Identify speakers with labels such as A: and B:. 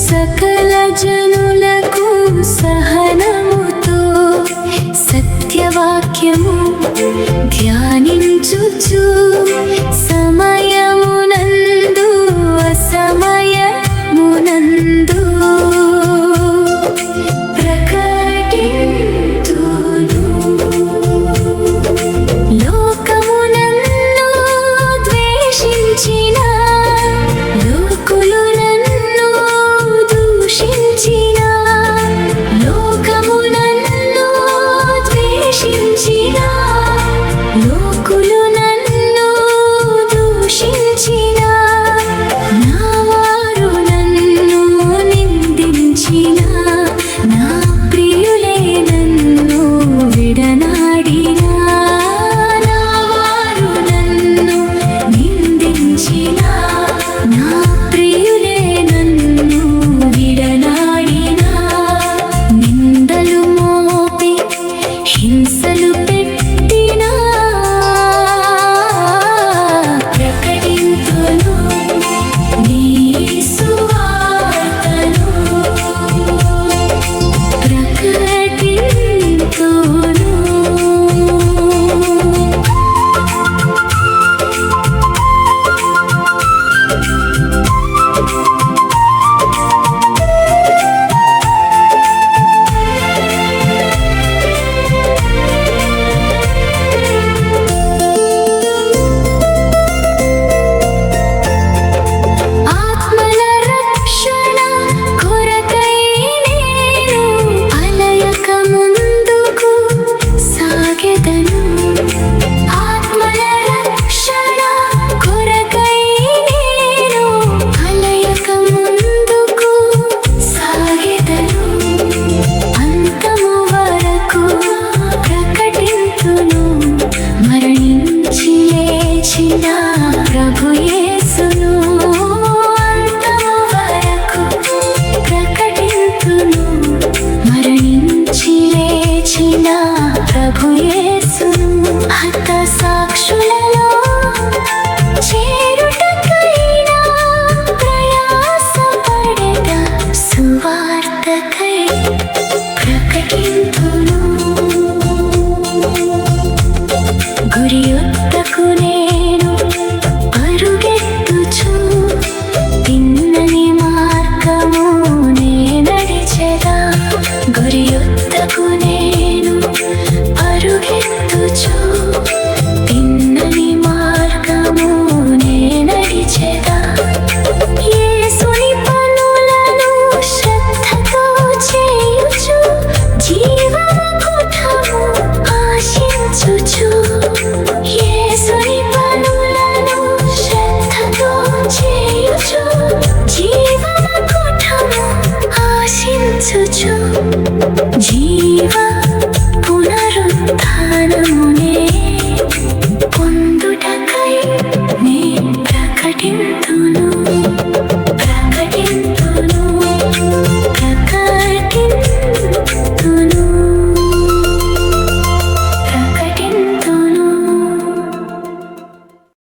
A: సకల జనులకు సహనముతో సత్యవాక్యము ధ్యానించుచు సమయమునందు అసమయమునందు ప్రకటింతును. లోకము నన్ను ద్వేషించిన లోకులు నన్ను దూషించిన లోకము నన్ను ద్వేషించిన లోకులు నన్ను దూషించిన నా వారు నన్ను నిందించిన నా ప్రియులే నన్ను విడనాడిన నా వారు నన్ను నిందించిన నా ప్రియులే నన్ను విడనాడిన నిందలు మోపి హింసలు పెట్టినా ప్రకటింతును నీ సువార్తను ప్రకటింతును. ఆత్మల రక్షణ కొరకై నేను అలయక ముందుకు సాగెదను. ఆత్మల రక్షణ కొరకై నేను అలయక ముందుకు సాగెదను. అంతము వరకు ప్రకటింతును మరణించి లేచిన ప్రభు యేసును. అంతము వరకు ప్రకటింతును మరణించి లేచిన ప్రభు యేసును. హత సాక్షులలో చేరుటకైనా ప్రయాసపడెద సువార్తకై ప్రకటింతును. గురి యొద్దకు నేను పరుగెత్తుచు తిన్నని మార్గము నే నడిచెదా. గురి యొద్దకు నేను పరుగెత్తుచు తిన్నని మార్గము నే నడిచెదా. యేసుని పనులను శ్రద్ధతో చేయుచు జీవమకుటము ఆశించుచు. యేసుని పనులను శ్రద్ధతో చేయుచు జీవమకుటము ఆశించుచు. జీవ పునరుత్థానముని